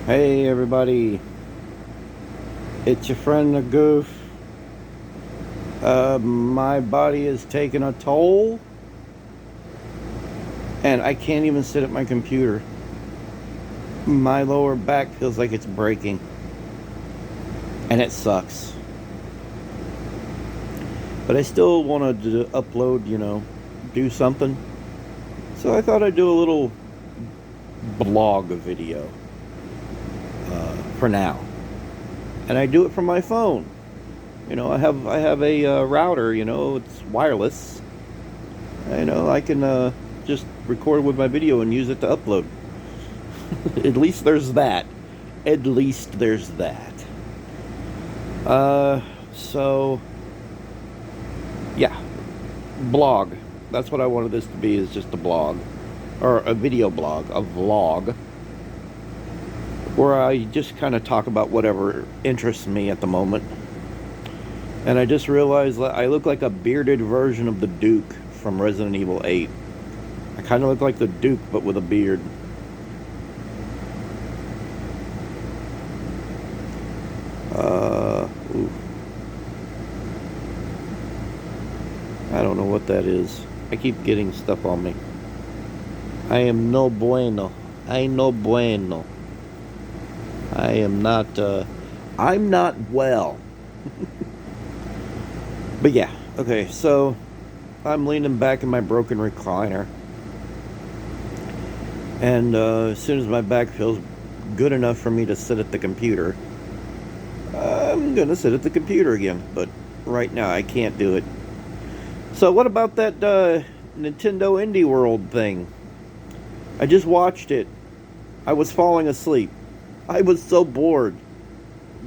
Hey everybody, it's your friend the Goof. My body is taking a toll, and I can't even sit at my computer. My lower back feels like it's breaking, and it sucks. But I still wanted to upload, do something. So I thought I'd do a little blog video for now, and I do it from my phone. I have a router. It's wireless. I can just record with my video and use it to upload. At least there's that. At least there's that. So yeah, blog. That's what I wanted this to be, is just a blog. Or a video blog, a vlog. Where I just kind of talk about whatever interests me at the moment. And I just realized that I look like a bearded version of the Duke from Resident Evil 8. I kind of look like the Duke, but with a beard. Ooh. I don't know what that is. I keep getting stuff on me. I am no bueno. I no bueno. I am not, I'm not well. But yeah, okay, so I'm leaning back in my broken recliner. And as soon as my back feels good enough for me to sit at the computer, I'm gonna sit at the computer again. But right now I can't do it. So what about that Nintendo Indie World thing? I just watched it. I was falling asleep. I was so bored.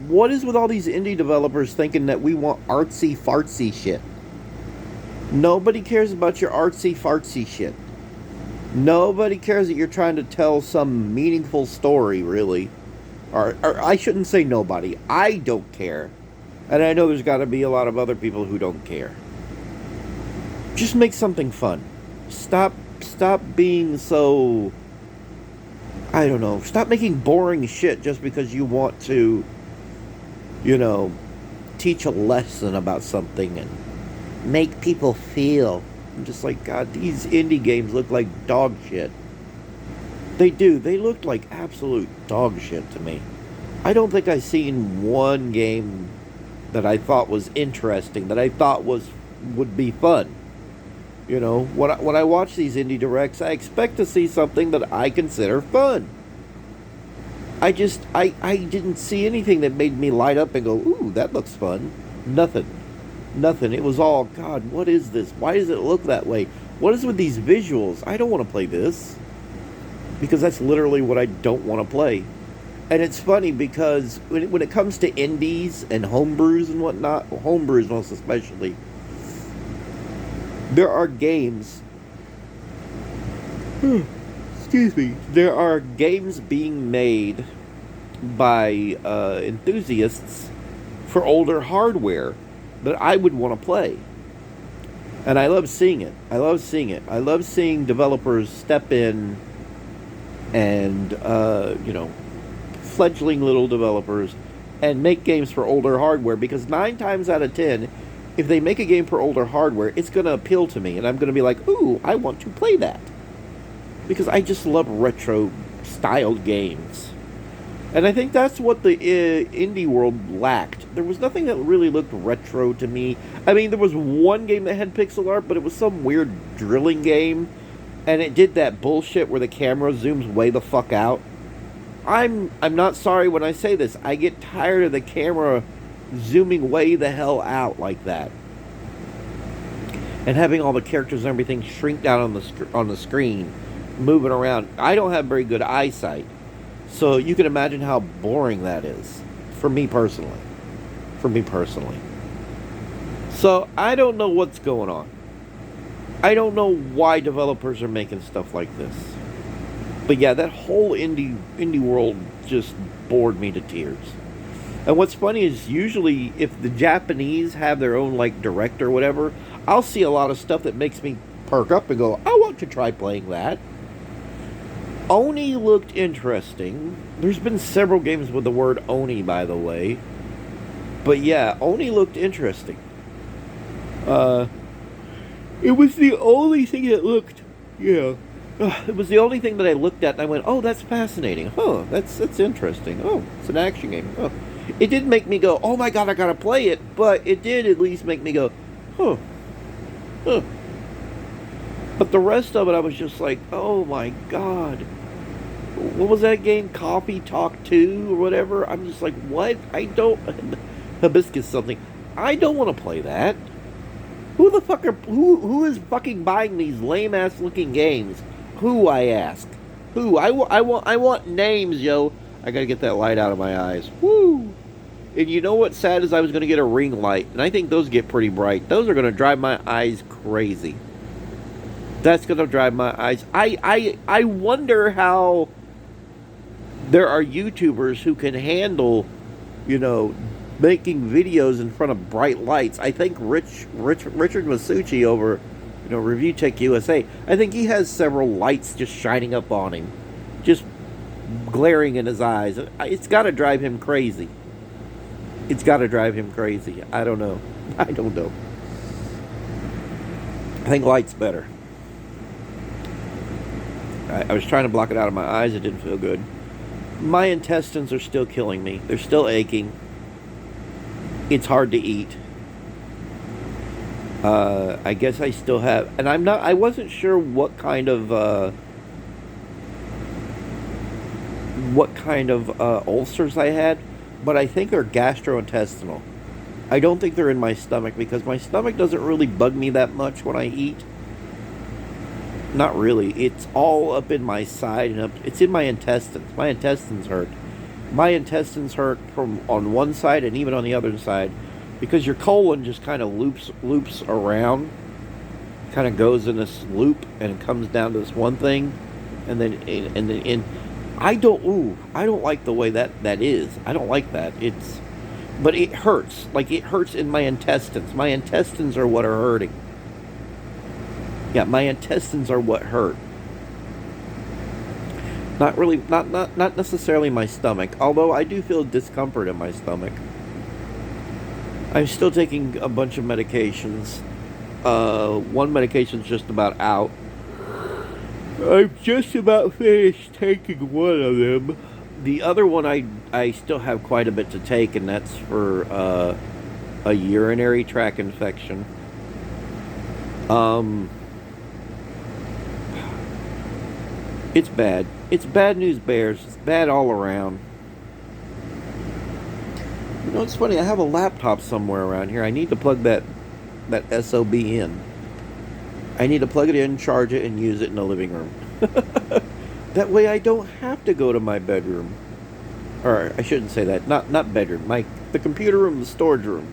What is with all these indie developers thinking that we want artsy fartsy shit? Nobody cares about your artsy fartsy shit. Nobody cares that you're trying to tell some meaningful story, really. Or I shouldn't say nobody. I don't care. And I know there's got to be a lot of other people who don't care. Just make something fun. Stop being so... I don't know. Stop making boring shit just because you want to, teach a lesson about something and make people feel. I'm just like, God, these indie games look like dog shit. They do. They look like absolute dog shit to me. I don't think I've seen one game that I thought was interesting, that I thought would be fun. When I watch these indie directs, I expect to see something that I consider fun. I didn't see anything that made me light up and go, ooh, that looks fun. Nothing. It was all, God, what is this? Why does it look that way? What is with these visuals? I don't want to play this. Because that's literally what I don't want to play. And it's funny because when it comes to indies and homebrews and whatnot, homebrews most especially, there are games... excuse me. There are games being made by enthusiasts for older hardware that I would want to play. And I love seeing it. I love seeing developers step in and, fledgling little developers and make games for older hardware, because 9 times out of 10, if they make a game for older hardware, it's going to appeal to me, and I'm going to be like, ooh, I want to play that. Because I just love retro-styled games. And I think that's what the indie world lacked. There was nothing that really looked retro to me. I mean, there was one game that had pixel art, but it was some weird drilling game. And it did that bullshit where the camera zooms way the fuck out. I'm not sorry when I say this. I get tired of the camera zooming way the hell out like that. And having all the characters and everything shrink down on the screen, moving around. I don't have very good eyesight, so you can imagine how boring that is for me personally. So I don't know what's going on. I don't know why developers are making stuff like this. But yeah, that whole indie world just bored me to tears. And what's funny is, usually if the Japanese have their own director or whatever, I'll see a lot of stuff that makes me perk up and go, I want to try playing that. Oni looked interesting. There's been several games with the word Oni, by the way. But yeah, Oni looked interesting. It was the only thing that looked, yeah. It was the only thing that I looked at and I went, oh, that's fascinating. Huh, that's interesting. Oh, it's an action game. Oh. It didn't make me go, oh my god, I gotta play it, but it did at least make me go, huh, huh. But the rest of it, I was just like, oh my god. What was that game? Coffee Talk 2 or whatever? I'm just like, what? I don't... Hibiscus something. I don't want to play that. Who the fuck are... Who is fucking buying these lame-ass looking games? Who, I ask? Who? I want names, yo. I gotta get that light out of my eyes. Woo! And you know what's sad is I was gonna get a ring light, and I think those get pretty bright. Those are gonna drive my eyes crazy. That's gonna drive my eyes. I wonder how there are YouTubers who can handle, making videos in front of bright lights. I think Richard Masucci over, Review Tech USA, I think he has several lights just shining up on him, just glaring in his eyes. It's got to drive him crazy. It's got to drive him crazy. I don't know. I think light's better. I was trying to block it out of my eyes. It didn't feel good. My intestines are still killing me. They're still aching. It's hard to eat. I guess I still have... And I wasn't sure what kind of ulcers I had, but I think they're gastrointestinal. I don't think they're in my stomach, because my stomach doesn't really bug me that much when I eat. Not really. It's all up in my side and up. It's in my intestines. My intestines hurt. My intestines hurt from on one side and even on the other side, because your colon just kind of loops around, kind of goes in this loop and comes down to this one thing, and then I don't like the way that is. I don't like that. But it hurts. Like, it hurts in my intestines. My intestines are what are hurting. Yeah, my intestines are what hurt. Not really, not necessarily my stomach, although I do feel discomfort in my stomach. I'm still taking a bunch of medications. One medication's just about out. I'm just about finished taking one of them. The other one I still have quite a bit to take, and that's for a urinary tract infection. It's bad. It's bad news bears. It's bad all around. It's funny. I have a laptop somewhere around here. I need to plug that SOB in. I need to plug it in, charge it, and use it in the living room. That way I don't have to go to my bedroom. Or I shouldn't say that. Not bedroom. The computer room, the storage room.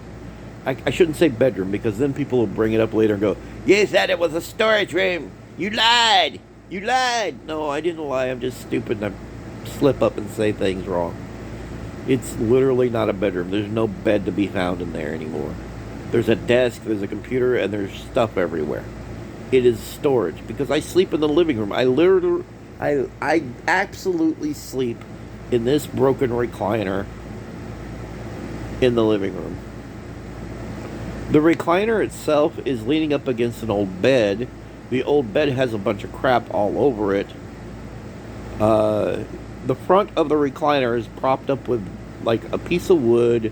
I shouldn't say bedroom, because then people will bring it up later and go, "You said it was a storage room. You lied. You lied." No, I didn't lie. I'm just stupid and I slip up and say things wrong. It's literally not a bedroom. There's no bed to be found in there anymore. There's a desk, there's a computer, and there's stuff everywhere. It is storage, because I sleep in the living room. I absolutely sleep in this broken recliner in the living room. The recliner itself is leaning up against an old bed. The old bed has a bunch of crap all over it. The front of the recliner is propped up with like a piece of wood,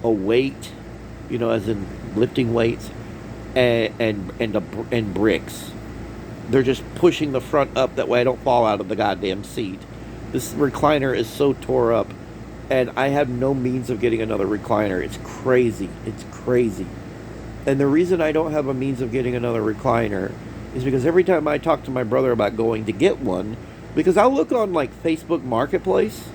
a weight, as in lifting weights, and bricks. They're just pushing the front up, that way I don't fall out of the goddamn seat. This recliner is so tore up, and I have no means of getting another recliner. It's crazy. It's crazy. And the reason I don't have a means of getting another recliner is because every time I talk to my brother about going to get one, because I'll look on like Facebook Marketplace,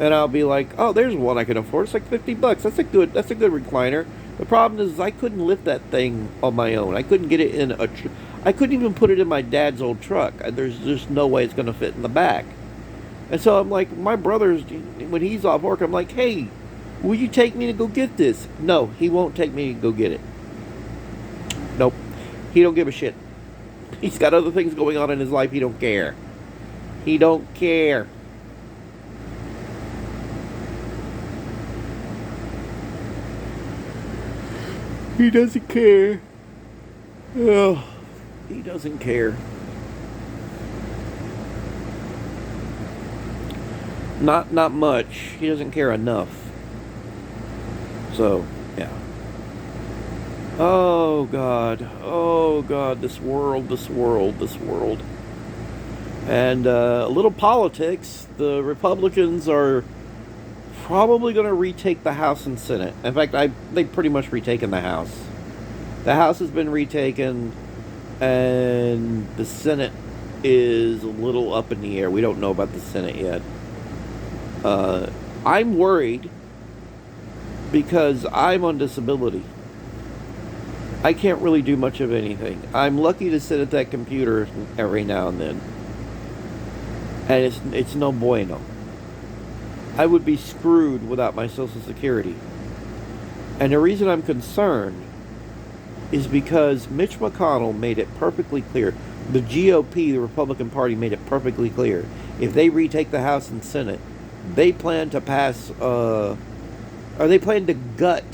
and I'll be like, oh, there's one I can afford. It's like $50. That's a good recliner. The problem is I couldn't lift that thing on my own. I couldn't get it in I couldn't even put it in my dad's old truck. There's just no way it's going to fit in the back. And so I'm like, my brother's, when he's off work, I'm like, hey, will you take me to go get this? No, he won't take me to go get it. Nope. He don't give a shit. He's got other things going on in his life. He don't care. He don't care. He doesn't care. Oh, he doesn't care. Not much. He doesn't care enough. So, yeah. Oh God. Oh God, this world, this world, this world. And a little politics. The Republicans are probably going to retake the House and Senate. In fact, they've pretty much retaken the House. The House has been retaken, and the Senate is a little up in the air. We don't know about the Senate yet. I'm worried because I'm on disability. I can't really do much of anything. I'm lucky to sit at that computer every now and then, and it's no bueno. I would be screwed without my Social Security. And the reason I'm concerned is because Mitch McConnell made it perfectly clear. The GOP, the Republican Party, made it perfectly clear. If they retake the House and Senate, they plan to pass, or they plan to gut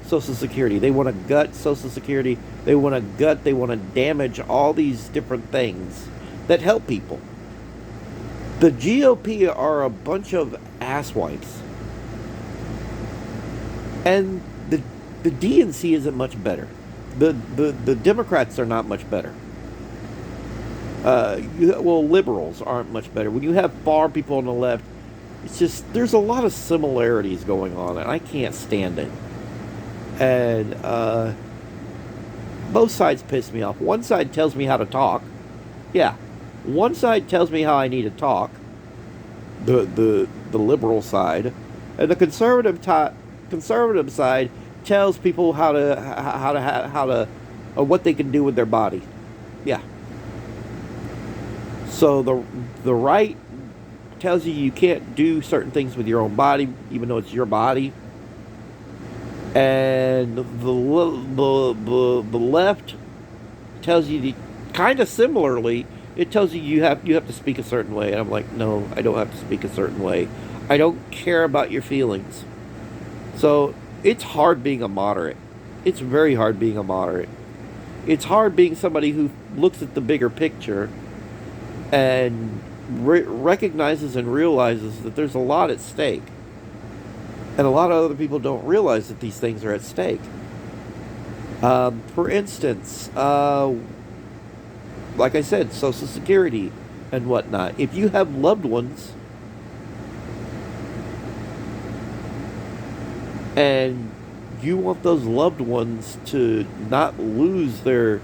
Social Security. They want to gut Social Security. They want to damage all these different things that help people. The GOP are a bunch of asswipes. And the DNC isn't much better. The Democrats are not much better. Liberals aren't much better. When you have far people on the left, it's just, there's a lot of similarities going on, and I can't stand it. And both sides piss me off. One side tells me how to talk. Yeah. One side tells me how I need to talk. The liberal side. And the conservative side tells people how to what they can do with their body. Yeah. So the right tells you can't do certain things with your own body, even though it's your body. And the left tells you kind of similarly. It tells you have to speak a certain way, and I'm like, no, I don't have to speak a certain way. I don't care about your feelings. So it's hard being a moderate. It's very hard being a moderate. It's hard being somebody who looks at the bigger picture and recognizes and realizes that there's a lot at stake. And a lot of other people don't realize that these things are at stake. For instance, like I said, Social Security and whatnot. If you have loved ones and you want those loved ones to not lose their,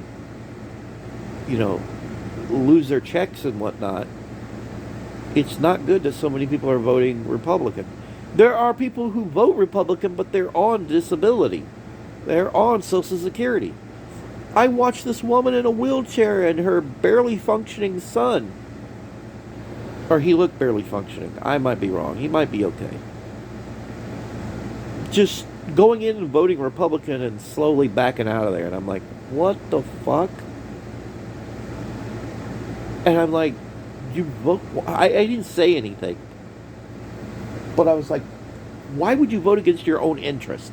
lose their checks and whatnot, it's not good that so many people are voting Republican. There are people who vote Republican, but they're on disability. They're on Social Security. I watched this woman in a wheelchair and her barely functioning son. Or he looked barely functioning. I might be wrong. He might be okay. Just going in and voting Republican and slowly backing out of there. And I'm like, what the fuck? And I'm like, you vote? I didn't say anything. But I was like, why would you vote against your own interest?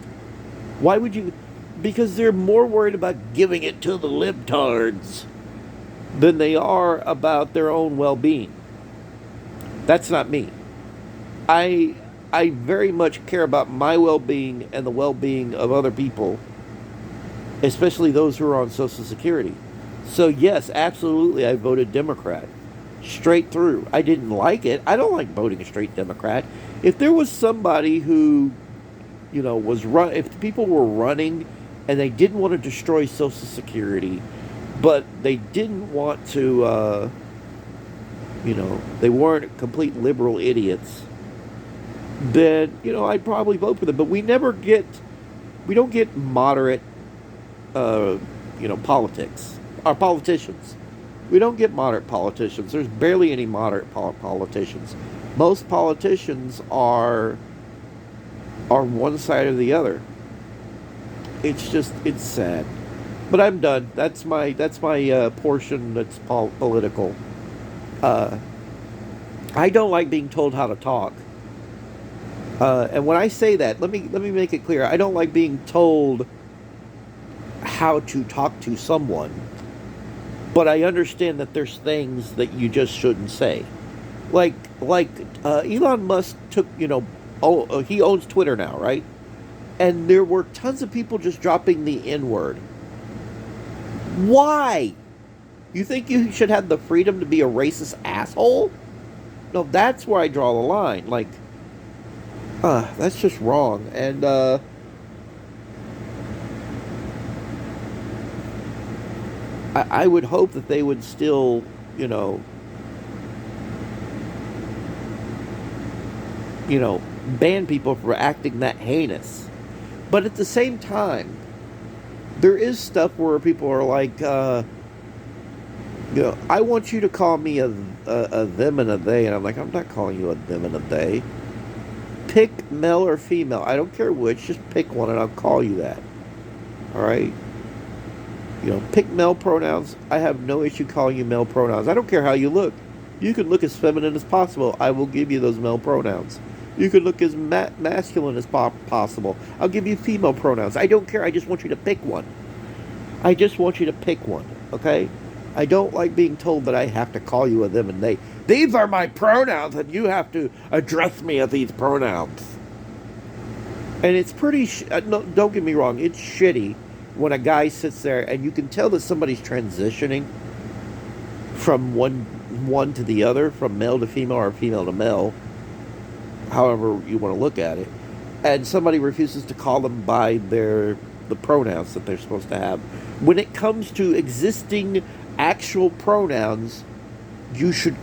Why would you? Because they're more worried about giving it to the libtards than they are about their own well-being. That's not me. I very much care about my well-being and the well-being of other people, especially those who are on Social Security. So yes, absolutely, I voted Democrat. Straight through. I didn't like it. I don't like voting a straight Democrat. If there was somebody who, if people were running and they didn't want to destroy Social Security, but they didn't want to, they weren't complete liberal idiots, then, I'd probably vote for them. But we don't get moderate, politics. Our politicians. We don't get moderate politicians. There's barely any moderate politicians. Most politicians are one side or the other. It's sad. But I'm done. That's my portion that's political. I don't like being told how to talk. And when I say that, let me make it clear. I don't like being told how to talk to someone, but I understand that there's things that you just shouldn't say. Like Elon Musk took, he owns Twitter now, right? And there were tons of people just dropping the N word. Why? You think you should have the freedom to be a racist asshole? No, that's where I draw the line. Like, that's just wrong. And I would hope that they would still, you know, ban people for acting that heinous. But at the same time, there is stuff where people are like, I want you to call me a them and a they, and I'm like, I'm not calling you a them and a they. Pick male or female. I don't care which. Just pick one, and I'll call you that. All right. Pick male pronouns. I have no issue calling you male pronouns. I don't care how you look. You can look as feminine as possible. I will give you those male pronouns. You can look as masculine as possible. I'll give you female pronouns. I don't care. I just want you to pick one. I just want you to pick one, okay? I don't like being told that I have to call you a them and they. These are my pronouns, and you have to address me as these pronouns. And it's pretty. No, don't get me wrong. It's shitty when a guy sits there and you can tell that somebody's transitioning from one to the other, from male to female or female to male, however you want to look at it, and somebody refuses to call them by the pronouns that they're supposed to have. When it comes to existing actual pronouns, you should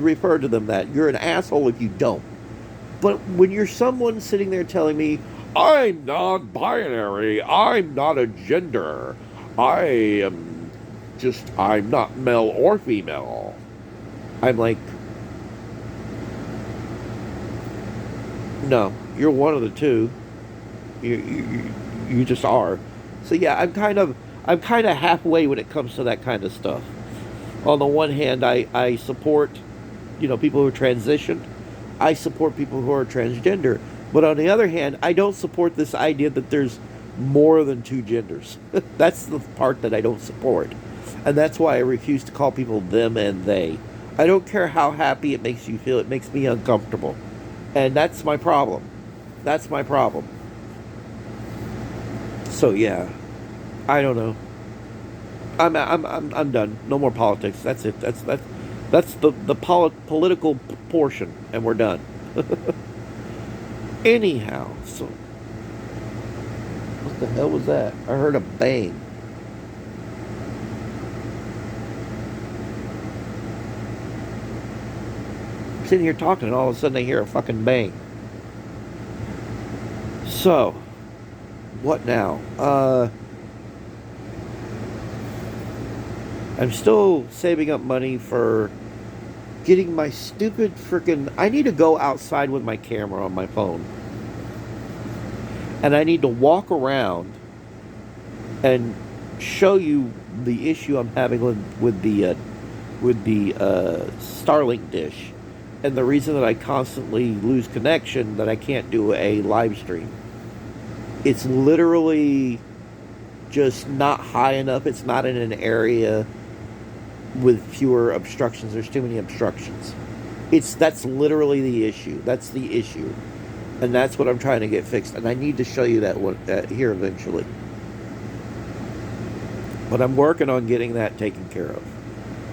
refer to them that. You're an asshole if you don't. But when you're someone sitting there telling me, I'm non-binary, I'm not a gender, I'm not male or female, I'm like, no, you're one of the two. You just are. So yeah, I'm kind of halfway when it comes to that kind of stuff. On the one hand, I support, people who are transitioned. I support people who are transgender. But on the other hand, I don't support this idea that there's more than two genders. That's the part that I don't support. And that's why I refuse to call people them and they. I don't care how happy it makes you feel. It makes me uncomfortable. And that's my problem. That's my problem. So yeah, I don't know. I'm done. No more politics. That's it. That's the political portion, and we're done. Anyhow, so what the hell was that? I heard a bang. I'm sitting here talking, and all of a sudden I hear a fucking bang. So, what now? I'm still saving up money for getting my stupid freaking. I need to go outside with my camera on my phone. And I need to walk around and show you the issue I'm having with the Starlink dish, and the reason that I constantly lose connection, that I can't do a live stream. It's literally just not high enough. It's not in an area with fewer obstructions. There's too many obstructions. That's literally the issue. That's the issue. And that's what I'm trying to get fixed. And I need to show you that here eventually. But I'm working on getting that taken care of.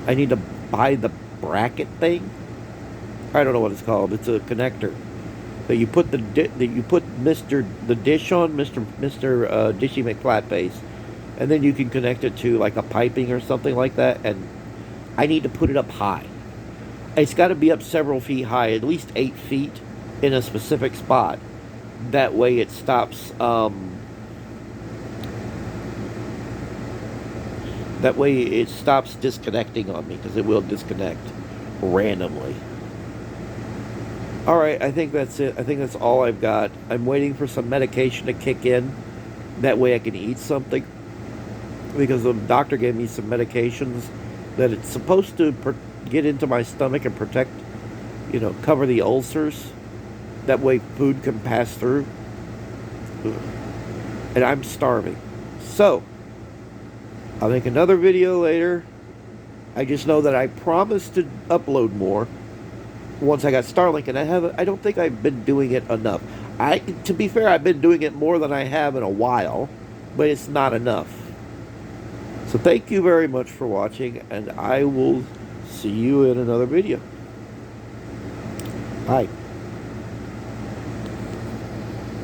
I need to buy the bracket thing. I don't know what it's called. It's a connector that you put the dish on, Mr. Dishy McFlatface, and then you can connect it to like a piping or something like that. And I need to put it up high. It's got to be up several feet high, at least 8 feet in a specific spot. That way it stops. That way it stops disconnecting on me, because it will disconnect randomly. All right, I think that's it. I think that's all I've got. I'm waiting for some medication to kick in. That way I can eat something, because the doctor gave me some medications that it's supposed to get into my stomach and protect, cover the ulcers. That way food can pass through. And I'm starving. So, I'll make another video later. I just know that I promised to upload more once I got Starlink, and I don't think I've been doing it enough. To be fair, I've been doing it more than I have in a while, but it's not enough. So thank you very much for watching, and I will see you in another video. Bye.